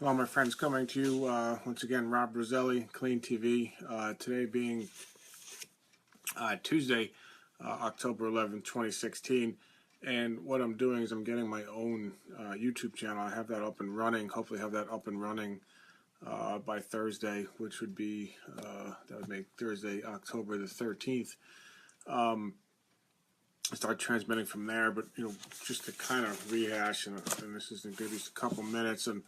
Hello, my friends, coming to you once again, Rob Roselli, Clean TV. Today being Tuesday, October 11th, 2016. And what I'm doing is I'm getting my own YouTube channel. I have that up and running. Hopefully have that up and running by Thursday, which would be, that would make Thursday, October the 13th. Start transmitting from there, but just to kind of rehash, and this is going to be just a couple minutes, and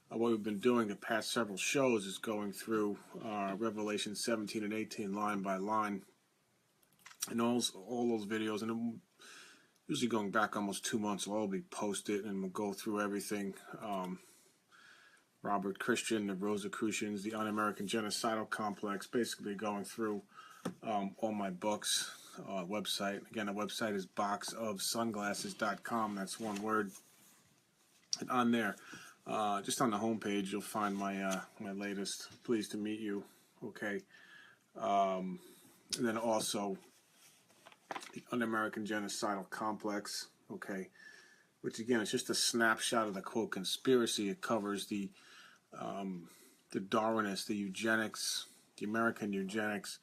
what we've been doing the past several shows is going through Revelation 17 and 18 line by line, and all those videos, and I'm usually going back almost 2 months. Will all be posted, and we'll go through everything. Robert Christian, the Rosicrucians, the Un-American Genocidal Complex, basically going through all my books. Website, again, the website is boxofsunglasses.com. That's one word. And on there, just on the homepage, you'll find my my latest Pleased to Meet You. Okay. And then also the Un-American Genocidal Complex. Okay. Which again is just a snapshot of the quote conspiracy. It covers the Darwinists, the eugenics, the American eugenics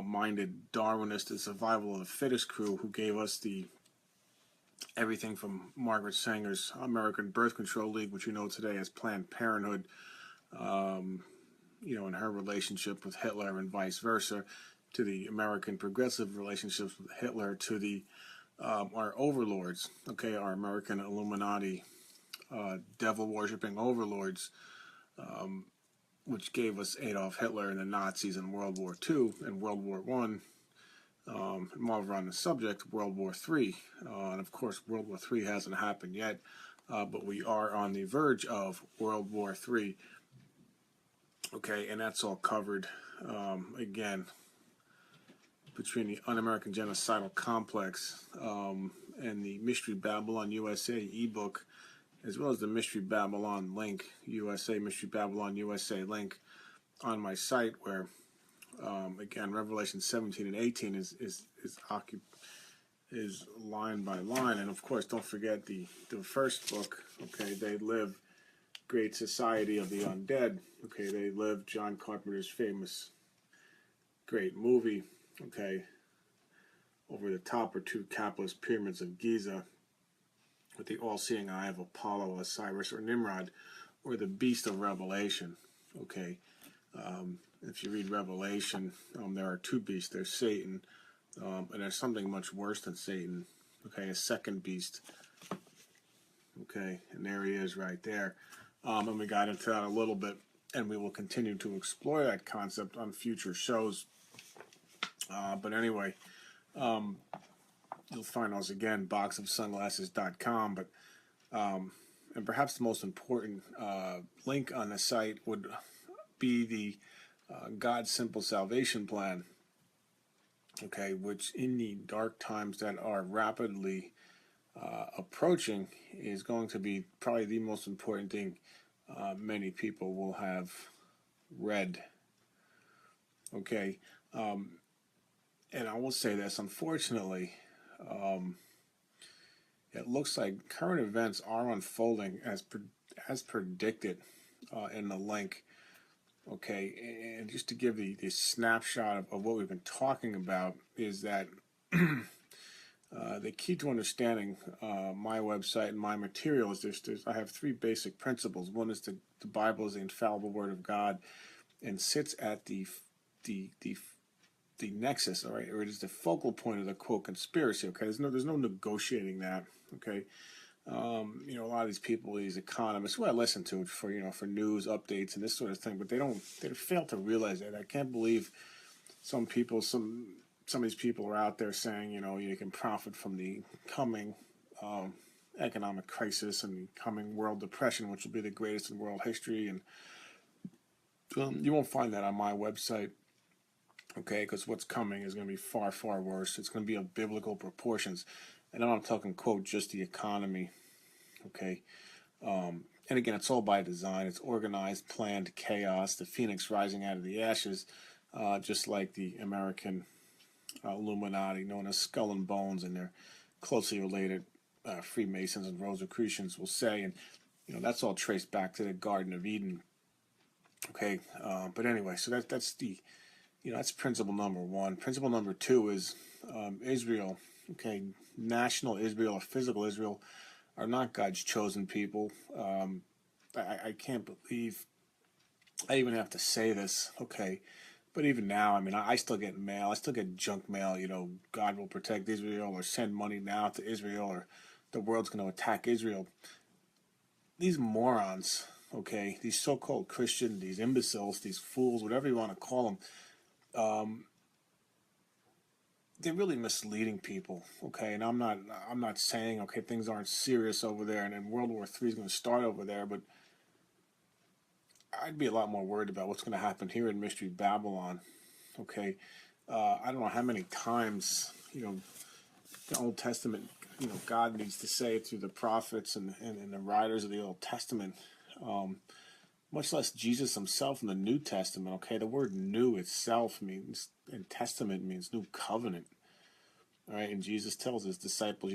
minded Darwinist, the survival of the fittest crew, who gave us the everything from Margaret Sanger's American Birth Control League, which you know today as Planned Parenthood, in her relationship with Hitler and vice versa, to the American progressive relationships with Hitler, to the our overlords, okay, our American Illuminati, devil-worshipping overlords, which gave us Adolf Hitler and the Nazis in World War II and World War I. While we're on the subject, World War III. And of course, World War III hasn't happened yet, but we are on the verge of World War III. Okay, and that's all covered, again, between the Un-American Genocidal Complex and the Mystery Babylon USA ebook, as well as the Mystery Babylon link, Mystery Babylon USA link on my site, where again, Revelation 17 and 18 is line by line. And of course, don't forget the first book, okay, They Live, Great Society of the Undead. Okay, They Live, John Carpenter's famous great movie. Okay, over the top are two capitalist pyramids of Giza with the all-seeing eye of Apollo, Osiris, or Nimrod, or the beast of Revelation. Okay, if you read Revelation, there are two beasts. There's Satan, and there's something much worse than Satan. Okay, a second beast. Okay, and there he is right there. And we got into that a little bit, and we will continue to explore that concept on future shows. But anyway, you'll find those again, boxofsunglasses.com. But and perhaps the most important link on the site would be the God's Simple Salvation Plan. Okay, which in the dark times that are rapidly approaching is going to be probably the most important thing many people will have read. Okay, and I will say this, unfortunately, it looks like current events are unfolding as predicted in the link. Okay, and just to give the snapshot of what we've been talking about is that the key to understanding my website and my material is I have three basic principles. One is the Bible is the infallible Word of God and sits at the nexus, all right, or it is the focal point of the quote conspiracy. Okay, there's no negotiating that. Okay, a lot of these people, these economists, who I listen to for for news updates and this sort of thing, but they fail to realize that. I can't believe some of these people are out there saying you can profit from the coming economic crisis and the coming world depression, which will be the greatest in world history, and you won't find that on my website. Okay, because what's coming is going to be far, far worse. It's going to be of biblical proportions. And I'm not talking, quote, just the economy. Okay. And again, it's all by design. It's organized, planned chaos, the phoenix rising out of the ashes, just like the American Illuminati, known as Skull and Bones, and their closely related Freemasons and Rosicrucians will say. And that's all traced back to the Garden of Eden. Okay, but anyway, so that's the, that's principle number one. Principle number two is Israel. Okay, national Israel or physical Israel are not God's chosen people. I can't believe I even have to say this. Okay, but even now, I mean, I still get mail. I still get junk mail. God will protect Israel, or send money now to Israel, or the world's going to attack Israel. These morons, okay, these so-called Christian, these imbeciles, these fools, whatever you want to call them, they're really misleading people, okay. And I'm not saying, okay, things aren't serious over there, and then World War III is going to start over there, but I'd be a lot more worried about what's going to happen here in Mystery Babylon, okay. I don't know how many times, the Old Testament, God needs to say through the prophets and the writers of the Old Testament, much less Jesus himself in the New Testament. Okay, the word "new" itself means, and "testament" means new covenant. All right, and Jesus tells his disciples,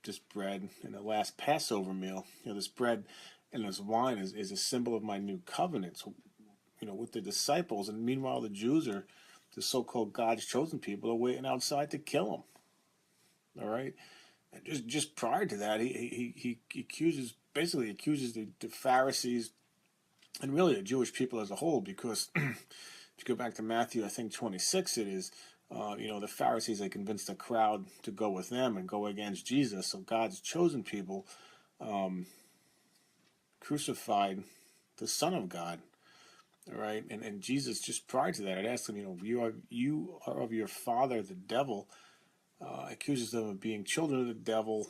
this bread in the last Passover meal, this bread and this wine is a symbol of my new covenant. So, with the disciples, and meanwhile the Jews, are the so-called God's chosen people, are waiting outside to kill him. All right, and just prior to that, he basically accuses the Pharisees and really the Jewish people as a whole, because if you go back to Matthew, I think 26, it is, the Pharisees, they convinced the crowd to go with them and go against Jesus. So God's chosen people crucified the Son of God. All right, and Jesus, just prior to that, had asked them, you are of your father, the devil. Accuses them of being children of the devil,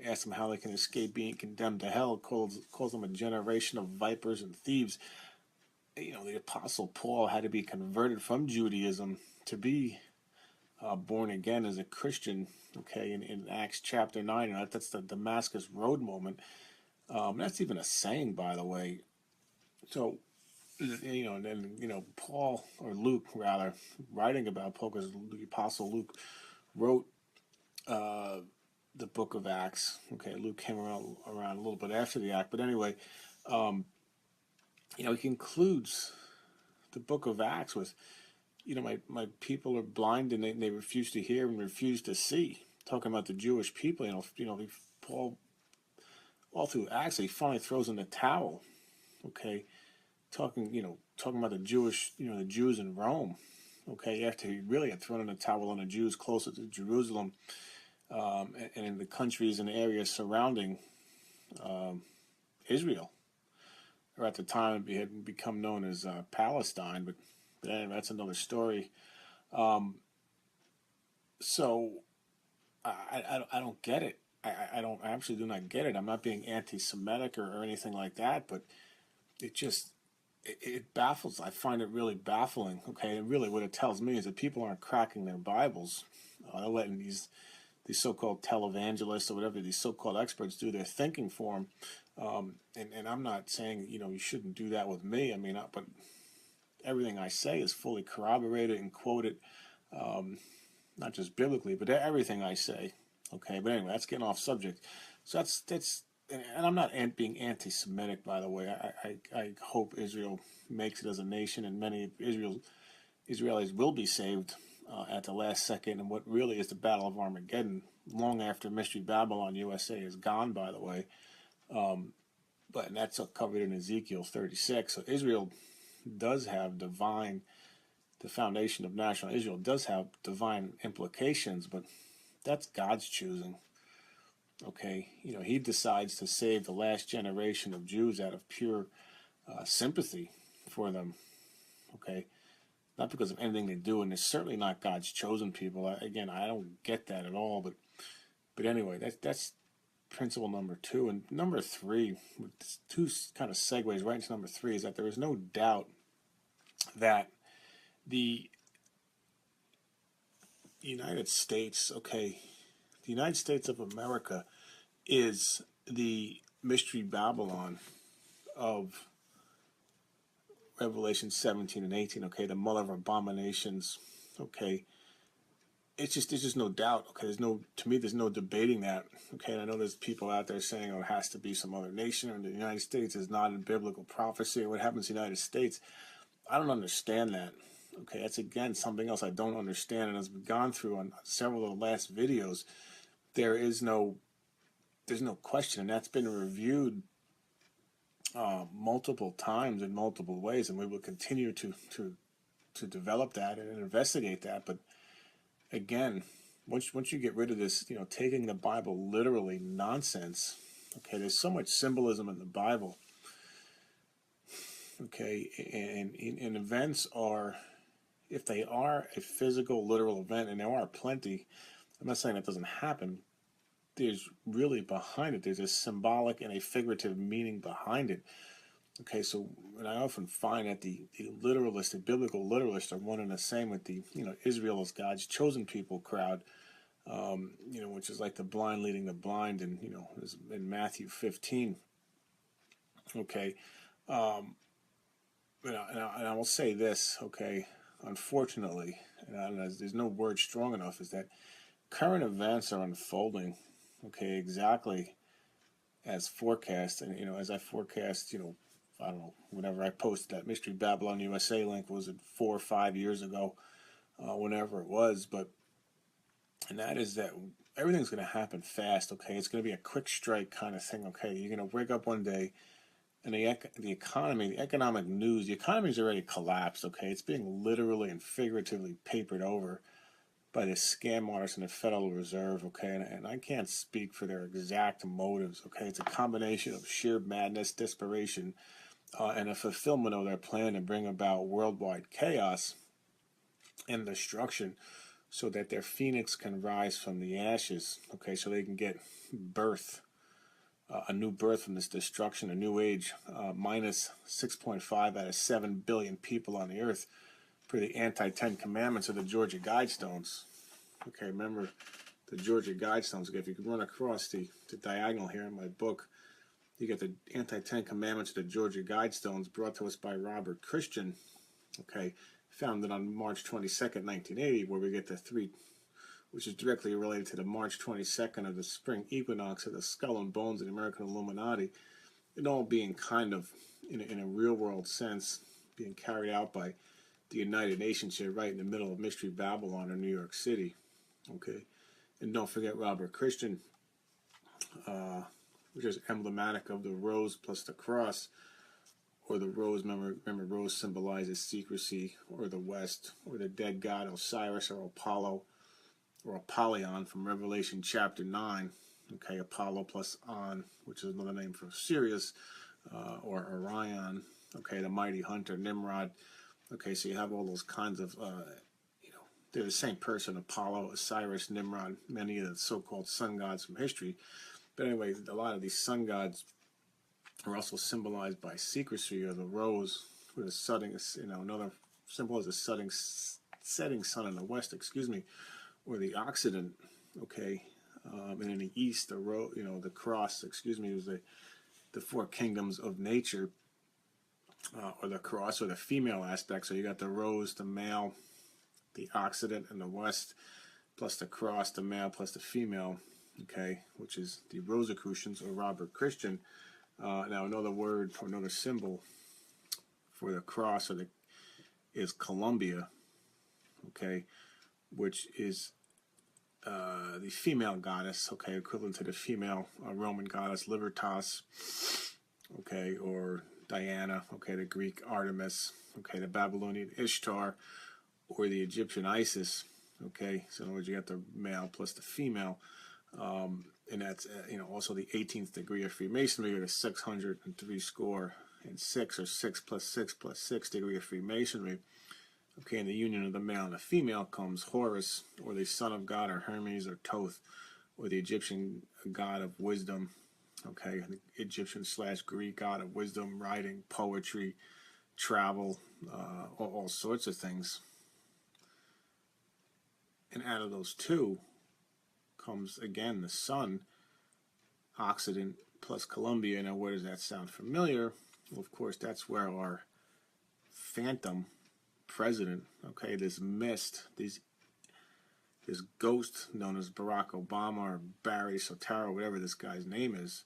asks them how they can escape being condemned to hell, calls them a generation of vipers and thieves. The Apostle Paul had to be converted from Judaism to be born again as a Christian, okay, in Acts chapter 9. That's the Damascus Road moment. That's even a saying, by the way. So, and then, Paul, or Luke, rather, writing about Paul, because the Apostle Luke wrote the book of Acts. Okay, Luke came around a little bit after the act, but anyway, he concludes the book of Acts with, my people are blind and they refuse to hear and refuse to see. Talking about the Jewish people, Paul, all through Acts, he finally throws in the towel. Okay, talking about the Jewish, the Jews in Rome. Okay, after he really had thrown in the towel on the Jews closer to Jerusalem, and in the countries and areas surrounding Israel, or at the time it had become known as Palestine, but that's another story. So I don't get it. I absolutely do not get it. I'm not being anti-Semitic or anything like that, but it baffles. I find it really baffling. Okay, and really what it tells me is that people aren't cracking their Bibles. They're letting these so-called televangelists or whatever, these so-called experts, do their thinking for them. And I'm not saying, you shouldn't do that with me. I mean, but everything I say is fully corroborated and quoted, not just biblically, but everything I say. Okay, but anyway, that's getting off subject. So that's, and I'm not being anti-Semitic, by the way. I hope Israel makes it as a nation, and many Israelis will be saved at the last second, and what really is the Battle of Armageddon, long after Mystery Babylon USA is gone, by the way. But that's covered in Ezekiel 36. So Israel does have the foundation of national Israel does have divine implications, but that's God's choosing. Okay, he decides to save the last generation of Jews out of pure sympathy for them. Okay, not because of anything they do, and it's certainly not God's chosen people. Again, I don't get that at all. But anyway, that's principle number two. And number three, two kind of segues right into number three, is that there is no doubt that the United States, okay, the United States of America is the Mystery Babylon of Revelation 17 and 18, okay, the mother of abominations, okay, there's just no doubt. Okay, to me, there's no debating that. Okay, and I know there's people out there saying, oh, it has to be some other nation, or the United States is not a biblical prophecy, or what happens in the United States. I don't understand that. Okay, that's again something else I don't understand, and as we've gone through on several of the last videos, there's no question, and that's been reviewed multiple times in multiple ways, and we will continue to develop that and investigate that. But again, once you get rid of this, taking the Bible literally nonsense. Okay, there's so much symbolism in the Bible. Okay, and events are, if they are a physical, literal event, and there are plenty, I'm not saying that doesn't happen, there's really behind it, there's a symbolic and a figurative meaning behind it. Okay, so and I often find that the literalists, the biblical literalists, are one and the same with the, Israel as God's chosen people crowd, which is like the blind leading the blind, and, in Matthew 15. Okay, and I will say this, okay, unfortunately, and there's no word strong enough, is that current events are unfolding, okay, exactly as forecast. And, as I forecast, I don't know, whenever I posted that Mystery Babylon USA link, was it 4 or 5 years ago, whenever it was, and that is that everything's going to happen fast, okay? It's going to be a quick strike kind of thing, okay? You're going to wake up one day, and the economy, the economic news, the economy's already collapsed, okay? It's being literally and figuratively papered over by the scam artists in the Federal Reserve, okay? And I can't speak for their exact motives, okay? It's a combination of sheer madness, desperation, and a fulfillment of their plan to bring about worldwide chaos and destruction so that their phoenix can rise from the ashes, okay? So they can get birth. A new birth from this destruction, a new age, minus 6.5 out of 7 billion people on the earth, per the anti-10 commandments of the Georgia Guidestones. Okay, remember the Georgia Guidestones. Okay, if you can run across the diagonal here in my book, you get the anti-10 commandments of the Georgia Guidestones, brought to us by Robert Christian, okay, founded on March 22nd, 1980, where we get the three, which is directly related to the March 22nd of the spring equinox of the skull and bones of the American Illuminati, it all being kind of, in a real-world sense, being carried out by the United Nations here right in the middle of Mystery Babylon in New York City, okay? And don't forget Robert Christian, which is emblematic of the rose plus the cross, or the rose, remember rose symbolizes secrecy, or the west, or the dead god Osiris or Apollo, or Apollyon from Revelation chapter 9, okay, Apollo plus On, which is another name for Sirius, or Orion, okay, the mighty hunter, Nimrod, okay, so you have all those kinds of, they're the same person, Apollo, Osiris, Nimrod, many of the so-called sun gods from history, but anyway, a lot of these sun gods are also symbolized by secrecy, or the rose, with a setting, another symbol is a setting sun in the west, or the Occident, okay, and in the east, the cross, was the four kingdoms of nature, or the cross, or the female aspect. So you got the rose, the male, the Occident, and the west, plus the cross, the male, plus the female, okay, which is the Rosicrucians, or Robert Christian. Now another word, or another symbol for the cross, is Columbia, okay, which is the female goddess, okay, equivalent to the female Roman goddess Libertas, okay, or Diana, okay, the Greek Artemis, okay, the Babylonian Ishtar, or the Egyptian Isis, okay. So in other words, you got the male plus the female, and that's also the 18th degree of Freemasonry, or the 603 score and 6, or 6 plus 6 plus 6 degree of Freemasonry. Okay, in the union of the male and the female comes Horus, or the son of God, or Hermes, or Thoth, or the Egyptian god of wisdom, okay, the Egyptian / Greek god of wisdom, writing, poetry, travel, all sorts of things. And out of those two comes, again, the sun, Occident plus Columbia. Now, where does that sound familiar? Well, of course, that's where our phantom president, okay, this mist, his ghost, known as Barack Obama or Barry Soetoro, whatever this guy's name is.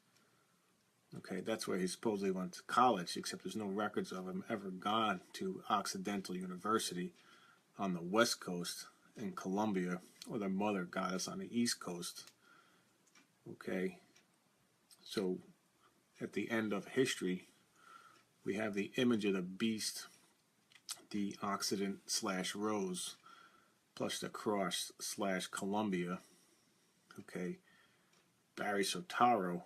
Okay, that's where he supposedly went to college, except there's no records of him ever gone to Occidental University on the West Coast in Columbia, or the mother goddess on the East Coast. Okay, so at the end of history, we have the image of the beast, the Occident/Rose, plus the cross /Columbia. Okay, Barry Soetoro,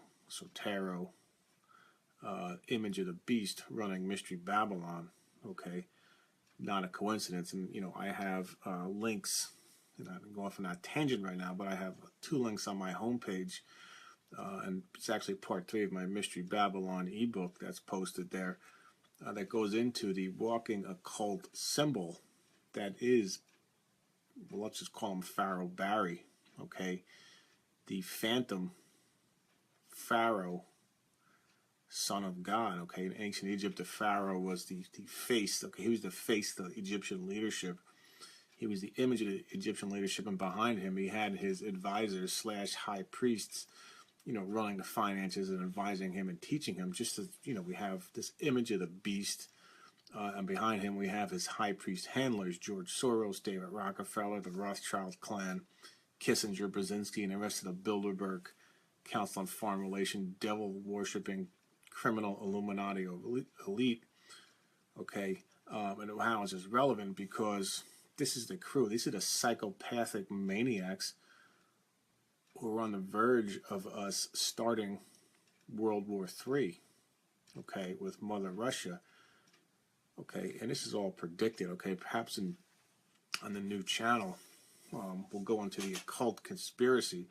image of the beast running Mystery Babylon. Okay, not a coincidence. And I have links, and I'm going off on that tangent right now, but I have 2 links on my homepage, and it's actually part 3 of my Mystery Babylon ebook that's posted there, that goes into the walking occult symbol that is, well, let's just call him Pharaoh Barry. Okay, the phantom Pharaoh, son of God. Okay, in ancient Egypt, the Pharaoh was the face. Okay, he was the face of the Egyptian leadership. He was the image of the Egyptian leadership, and behind him he had his advisors / high priests, running the finances and advising him and teaching him. Just as we have this image of the beast, and behind him we have his high priest handlers: George Soros, David Rockefeller, the Rothschild clan, Kissinger, Brzezinski, and the rest of the Bilderberg Council on Foreign Relations, devil-worshipping, criminal Illuminati elite. Okay, and how is this relevant? Because this is the crew. These are the psychopathic maniacs who are on the verge of us starting World War III. Okay, with Mother Russia. Okay, and this is all predicted. Okay, perhaps on the new channel, we'll go into the occult conspiracy.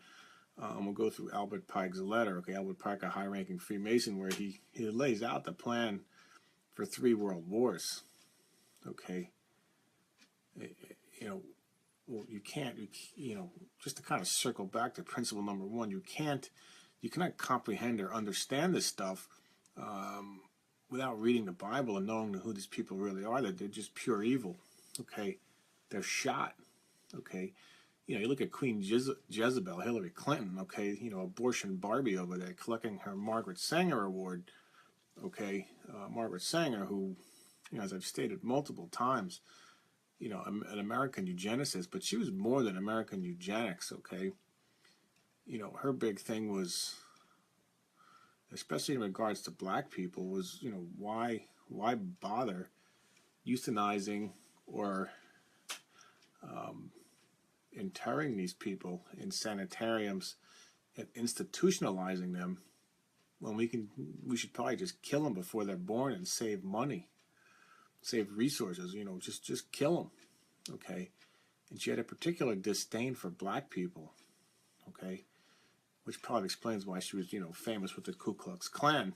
And we'll go through Albert Pike's letter. Okay, Albert Pike, a high-ranking Freemason, where he lays out the plan for 3 world wars. Okay, well, you can't, just to kind of circle back to principle number 1, you cannot comprehend or understand this stuff without reading the Bible and knowing who these people really are. That they're just pure evil. Okay, they're shot. Okay. You look at Queen Jezebel, Hillary Clinton, okay, abortion Barbie over there, collecting her Margaret Sanger Award, okay, Margaret Sanger, who, as I've stated multiple times, an American eugenicist, but she was more than American eugenics, okay. Her big thing was, especially in regards to black people, was, why bother euthanizing or interring these people in sanitariums and institutionalizing them when we should probably just kill them before they're born and save money, save resources, just kill them. Okay, and she had a particular disdain for black people. Okay, which probably explains why she was famous with the Ku Klux Klan.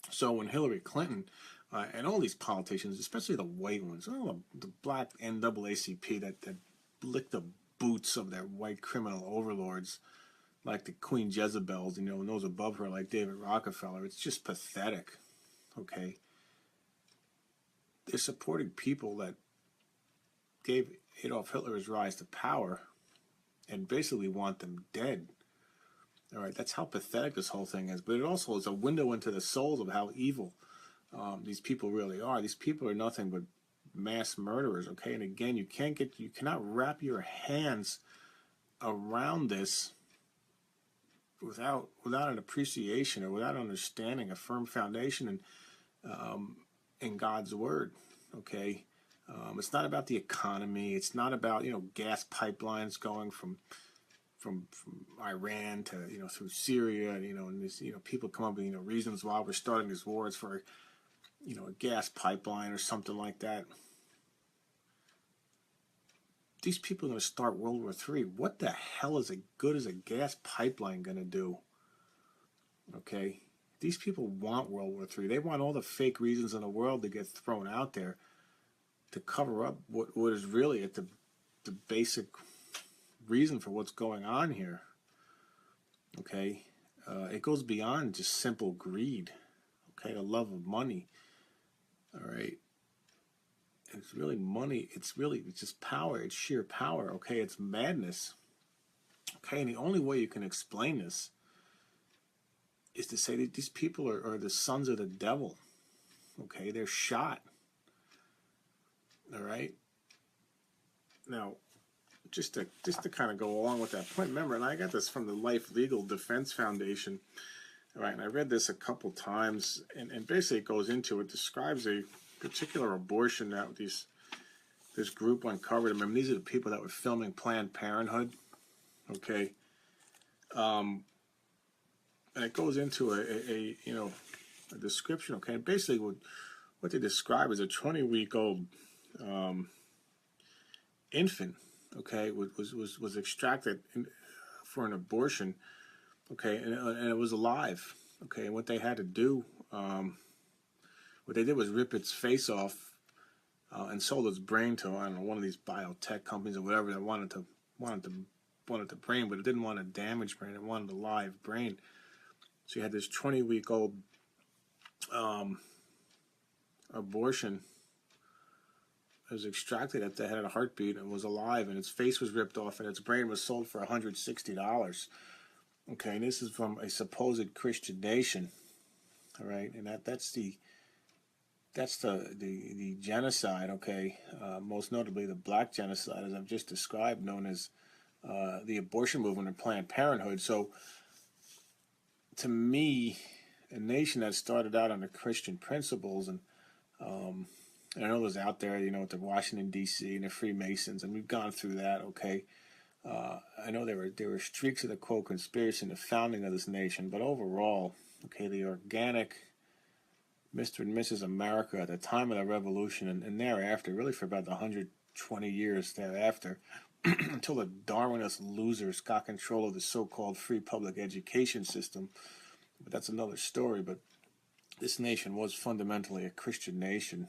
So when Hillary Clinton and all these politicians, especially the white ones, the black NAACP that lick the boots of their white criminal overlords, like the Queen Jezebels, and those above her like David Rockefeller, it's just pathetic. Okay, they're supporting people that gave Adolf Hitler his rise to power and basically want them dead. All right, that's how pathetic this whole thing is. But it also is a window into the souls of how evil these people really are. These people are nothing but mass murderers. Okay, and again, you cannot wrap your hands around this without an appreciation or without understanding a firm foundation in God's word. Okay, it's not about the economy. It's not about gas pipelines going from Iran to through Syria, and this, people come up with reasons why we're starting this war. It's for a gas pipeline or something like that. These people are going to start World War III. What the hell is a gas pipeline going to do? Okay, these people want World War III. They want all the fake reasons in the world to get thrown out there to cover up what is really at the basic reason for what's going on here. Okay, it goes beyond just simple greed. Okay, the love of money. All right, It's really money. It's just power. It's sheer power. Okay, it's madness. Okay, and the only way you can explain this is to say that these people are the sons of the devil. Okay, they're shot. All right. Now, just to kind of go along with that point, remember, and I got this from the Life Legal Defense Foundation. All right, and I read this a couple times, and basically it describes a particular abortion that this group uncovered. I mean, these are the people that were filming Planned Parenthood. Okay. And it goes into a description. Okay, and basically what they describe is a 20-week-old infant. Okay, was extracted for an abortion. Okay, and it was alive. Okay, and what they had to do, what they did was rip its face off and sold its brain to, I don't know, one of these biotech companies or whatever that wanted the brain, but it didn't want a damaged brain. It wanted a live brain. So you had this 20-week-old abortion. It was extracted at the head of a heartbeat and was alive, and its face was ripped off, and its brain was sold for $160. Okay, and this is from a supposed Christian nation. All right, and that's the genocide. Okay, most notably the black genocide, as I've just described, known as the abortion movement and Planned Parenthood. So, to me, a nation that started out under Christian principles, and I know there's out there, with the Washington D.C. and the Freemasons, and we've gone through that. Okay, I know there were streaks of the quote conspiracy in the founding of this nation, but overall, okay, the organic Mr. and Mrs. America at the time of the Revolution and thereafter, really for about 120 years thereafter, until the Darwinist losers got control of the so-called free public education system. But that's another story. But this nation was fundamentally a Christian nation.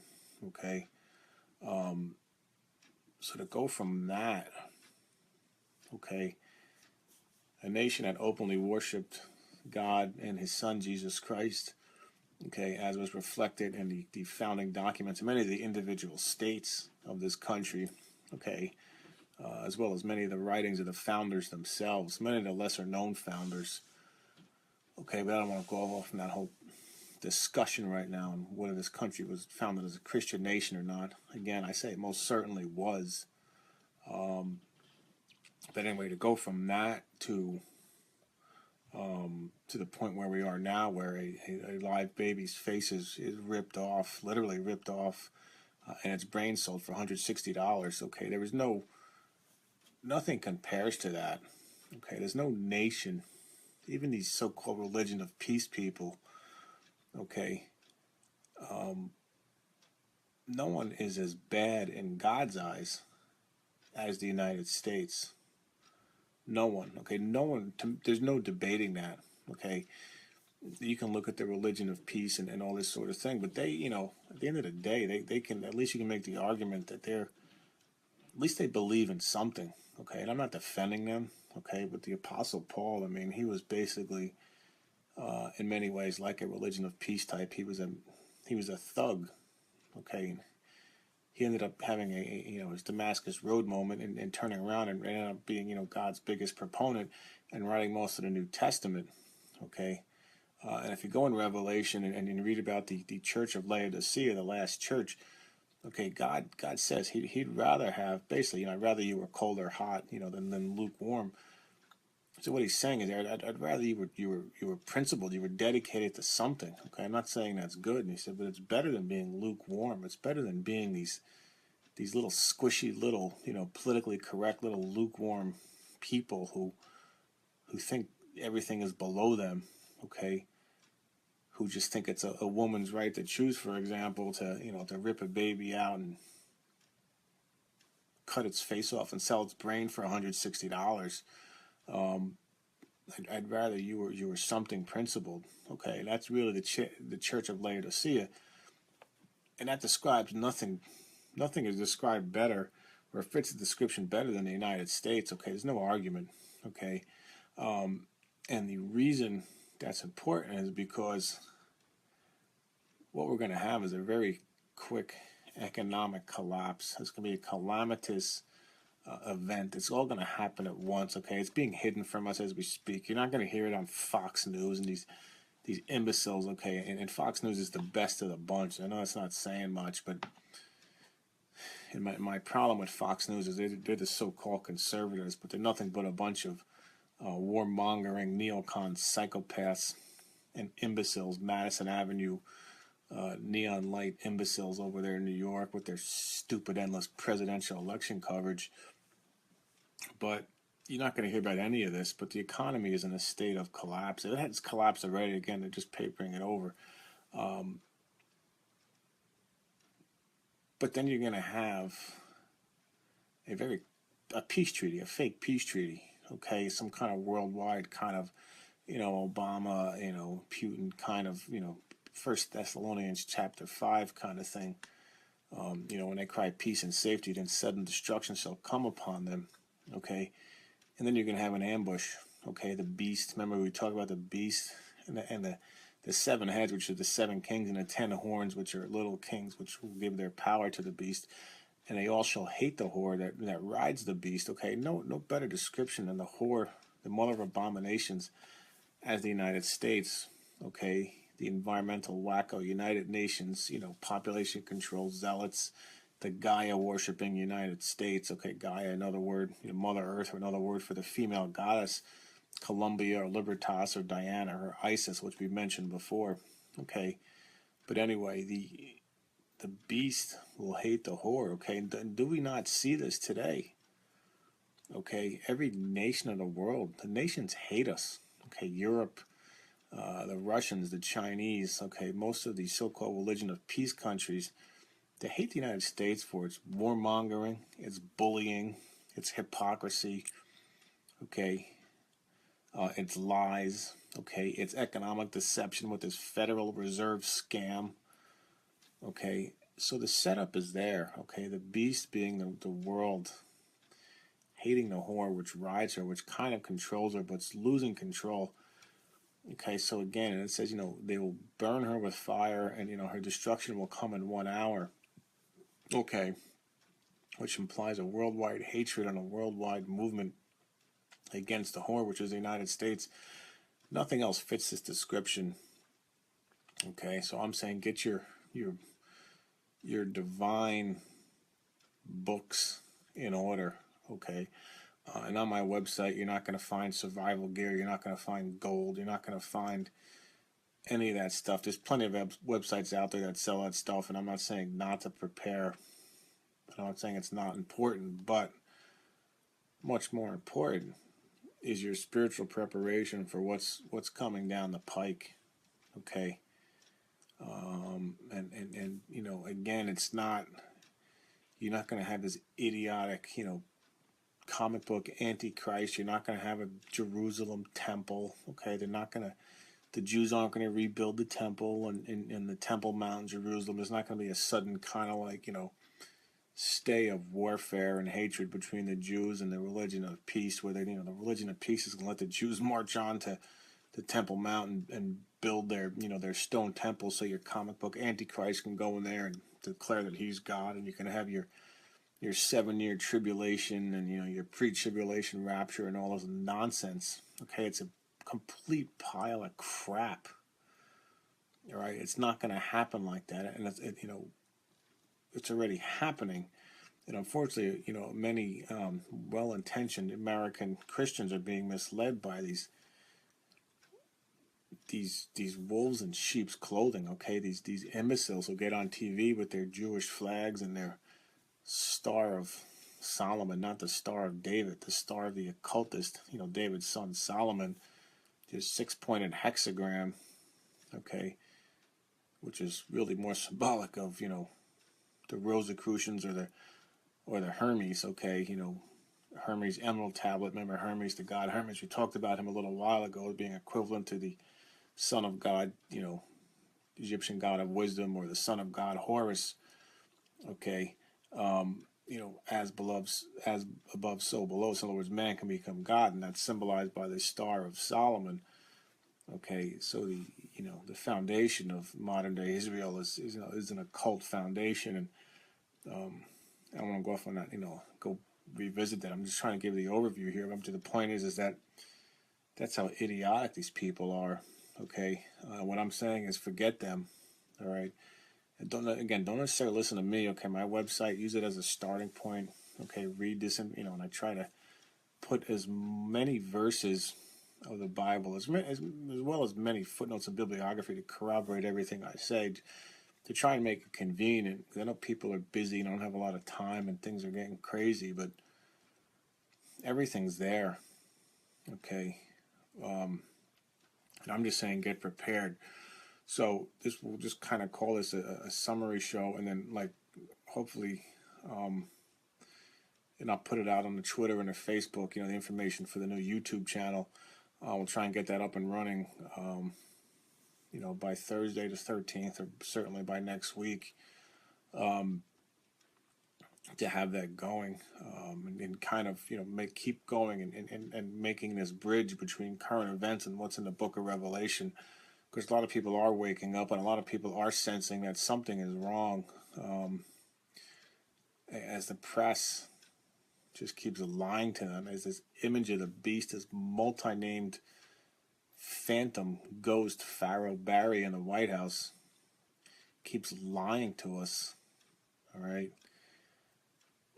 Okay, so to go from that, okay, a nation that openly worshipped God and His Son Jesus Christ, okay, as was reflected in the founding documents of many of the individual states of this country, okay, as well as many of the writings of the founders themselves, many of the lesser-known founders. Okay, but I don't want to go off on that whole discussion right now on whether this country was founded as a Christian nation or not. Again, I say it most certainly was. But anyway, to go from that to the point where we are now, where a live baby's face is ripped off, literally ripped off, and its brain sold for $160. Okay, there was nothing compares to that. Okay, there's no nation, even these so-called religion of peace people. Okay, no one is as bad in God's eyes as the United States. No one. Okay, no one. There's no debating that. Okay, you can look at the religion of peace and all this sort of thing, but they, at the end of the day, they can, at least you can make the argument that at least they believe in something. Okay, and I'm not defending them. Okay, but the Apostle Paul, I mean, he was basically, in many ways, like a religion of peace type. He was a thug. Okay, he ended up having his Damascus Road moment and turning around and ended up being God's biggest proponent and writing most of the New Testament. Okay, and if you go in Revelation and you read about the church of Laodicea, the last church, okay, God says he'd rather have, basically, I'd rather you were cold or hot, than lukewarm. So what he's saying is, I'd rather you were principled, you were dedicated to something. Okay, I'm not saying that's good. And he said, but it's better than being lukewarm. It's better than being these little squishy, little politically correct, little lukewarm people who think everything is below them. Okay, who just think it's a woman's right to choose, for example, to rip a baby out and cut its face off and sell its brain for $160. I'd rather you were something principled. Okay, that's really the Church of Laodicea, and that describes nothing. Nothing is described better or fits the description better than the United States. Okay, there's no argument. Okay, and the reason that's important is because what we're going to have is a very quick economic collapse. It's going to be a calamitous event. It's all going to happen at once. Okay, it's being hidden from us as we speak. You're not going to hear it on Fox News and these imbeciles. Okay, and Fox News is the best of the bunch. I know it's not saying much, but my problem with Fox News is they're the so-called conservatives, but they're nothing but a bunch of warmongering neocon psychopaths and imbeciles, Madison Avenue neon light imbeciles over there in New York with their stupid endless presidential election coverage. But you're not going to hear about any of this, but the economy is in a state of collapse. It has collapsed already. Again, they're just papering it over. But then you're going to have a peace treaty, a fake peace treaty, okay, some kind of worldwide kind of, Obama, Putin kind of, First Thessalonians chapter 5 kind of thing. When they cry peace and safety, then sudden destruction shall come upon them, okay? And then you're going to have an ambush, okay? The beast, remember we talked about the beast and the 7 heads, which are the 7 kings, and the 10 horns, which are little kings, which will give their power to the beast. And they all shall hate the whore that rides the beast, okay? No better description than the whore, the mother of abominations, as the United States, okay? The environmental wacko United Nations, population control zealots, the Gaia worshipping United States, okay? Gaia, another word, Mother Earth, or another word for the female goddess, Columbia or Libertas or Diana or Isis, which we mentioned before, okay? But anyway, the beast will hate the whore, okay? And do we not see this today? Okay, every nation of the world, the nations hate us, okay? Europe, the Russians, the Chinese, okay, most of these so-called religion of peace countries, they hate the United States for its warmongering, its bullying, its hypocrisy, okay, its lies, okay, its economic deception with this Federal Reserve scam, okay. So the setup is there, okay, the beast being the world, hating the whore, which rides her, which kind of controls her, but it's losing control. Okay, so again, it says, they will burn her with fire, and, her destruction will come in 1 hour. Okay, which implies a worldwide hatred and a worldwide movement against the whore, which is the United States. Nothing else fits this description. Okay, so I'm saying get your divine books in order. Okay. And on my website, you're not going to find survival gear. You're not going to find gold. You're not going to find any of that stuff. There's plenty of websites out there that sell that stuff, and I'm not saying not to prepare. I'm not saying it's not important, but much more important is your spiritual preparation for what's coming down the pike. Okay. And again, it's not, you're not going to have this idiotic, comic book antichrist. You're not going to have a Jerusalem temple, okay? The Jews aren't going to rebuild the temple and the Temple Mount in Jerusalem. There's not going to be a sudden kind of like, stay of warfare and hatred between the Jews and the religion of peace, where the religion of peace is going to let the Jews march on to the Temple Mount and build their stone temple, so your comic book antichrist can go in there and declare that he's God, and you can have your 7-year tribulation and your pre-tribulation rapture and all those nonsense. Okay, it's a complete pile of crap. All right, it's not going to happen like that, and it's already happening. And unfortunately, many well-intentioned American Christians are being misled by these wolves in sheep's clothing. Okay, these imbeciles who get on TV with their Jewish flags and their Star of Solomon, not the Star of David, the Star of the occultist, David's son Solomon, his 6-pointed hexagram, okay, which is really more symbolic of, the Rosicrucians or the Hermes, okay, Hermes Emerald Tablet. Remember Hermes, the god Hermes, we talked about him a little while ago as being equivalent to the son of God, Egyptian god of wisdom, or the son of God Horus, okay. As above, so below. So in other words, man can become God, and that's symbolized by the Star of Solomon. Okay, so the foundation of modern day Israel is an occult foundation, and I don't want to go off on that, go revisit that. I'm just trying to give the overview here. Up to the point is that that's how idiotic these people are. Okay, what I'm saying is forget them. All right, and don't necessarily listen to me. Okay, my website, use it as a starting point. Okay, read this, and I try to put as many verses of the Bible as well as many footnotes and bibliography to corroborate everything I say, to try and make it convenient. I know people are busy and don't have a lot of time and things are getting crazy, but everything's there. Okay, and I'm just saying get prepared. So this will just kind of call this a summary show, and then hopefully, and I'll put it out on the Twitter and the Facebook. The information for the new YouTube channel. We'll try and get that up and running. By Thursday the 13th, or certainly by next week, to have that going, and kind of keep going and making this bridge between current events and what's in the Book of Revelation, because a lot of people are waking up and a lot of people are sensing that something is wrong, as the press just keeps lying to them, as this image of the beast, this multi-named phantom ghost Pharaoh Barry in the White House, keeps lying to us. All right,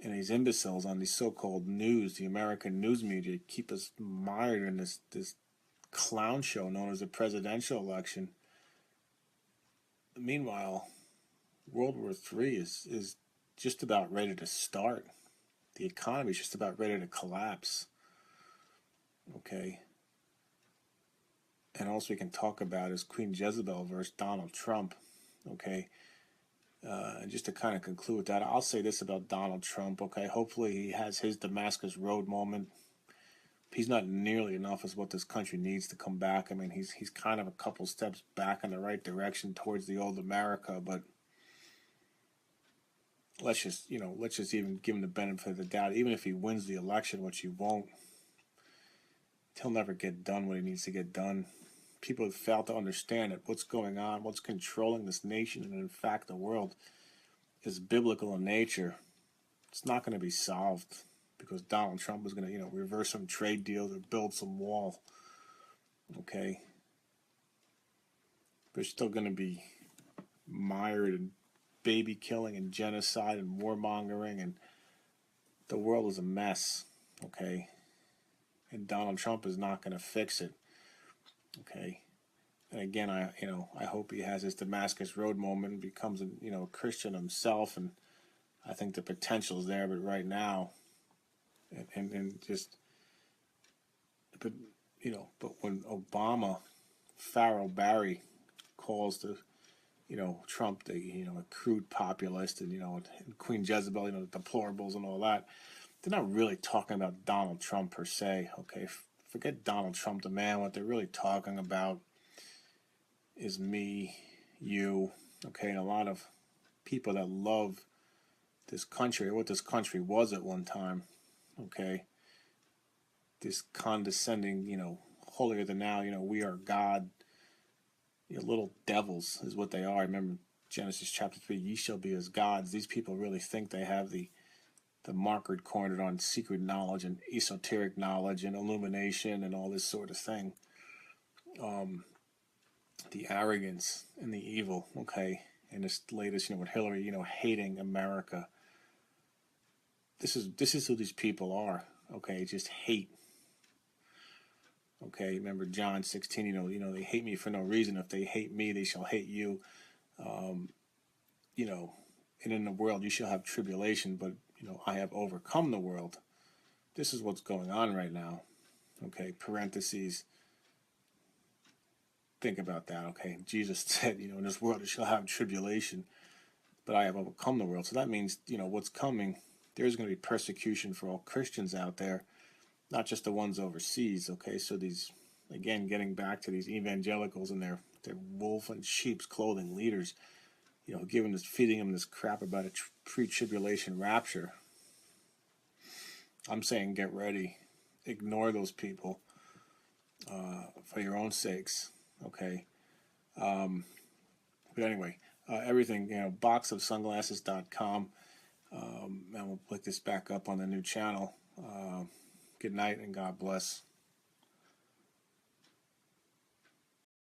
and these imbeciles on these so-called news, the American news media, keep us mired in this clown show known as the presidential election. Meanwhile, World War III is just about ready to start. The economy is just about ready to collapse. Okay. And also we can talk about is Queen Jezebel versus Donald Trump. Okay. And just to kind of conclude with that, I'll say this about Donald Trump. Okay. Hopefully he has his Damascus Road moment. He's not nearly enough as what this country needs to come back. I mean, he's kind of a couple steps back in the right direction towards the old America, but let's just even give him the benefit of the doubt. Even if he wins the election, which he won't, he'll never get done what he needs to get done. People have failed to understand that what's going on, what's controlling this nation, and in fact the world, is biblical in nature. It's not going to be solved because Donald Trump is going to, reverse some trade deals or build some wall. Okay? There's still going to be mired in baby killing and genocide and warmongering, and the world is a mess. Okay? And Donald Trump is not going to fix it. Okay? And again, I hope he has his Damascus Road moment and becomes a Christian himself, and I think the potential is there, but right now, and just, but when Obama, Pharaoh Barry, calls the, Trump a crude populist, and and Queen Jezebel, the deplorables and all that, they're not really talking about Donald Trump per se. Okay, forget Donald Trump, the man. What they're really talking about is me, you, okay, and a lot of people that love this country, or what this country was at one time, okay, this condescending, holier than thou, we are God, little devils is what they are. Remember Genesis chapter 3, ye shall be as gods. These people really think they have the marker cornered on secret knowledge and esoteric knowledge and illumination and all this sort of thing. The arrogance and the evil, okay, and this latest, with Hillary, hating America. This is who these people are, okay, just hate. Okay, remember John 16, they hate me for no reason. If they hate me, they shall hate you. And in the world you shall have tribulation, but, I have overcome the world. This is what's going on right now. Okay, parentheses. Think about that, okay? Jesus said, in this world you shall have tribulation, but I have overcome the world. So that means, what's coming, there's going to be persecution for all Christians out there, not just the ones overseas, okay? So these, again, getting back to these evangelicals and their wolf in sheep's clothing leaders, feeding them this crap about a pre-tribulation rapture. I'm saying get ready. Ignore those people for your own sakes, okay? But anyway, everything, boxofsunglasses.com. And we'll put this back up on the new channel. Good night and God bless.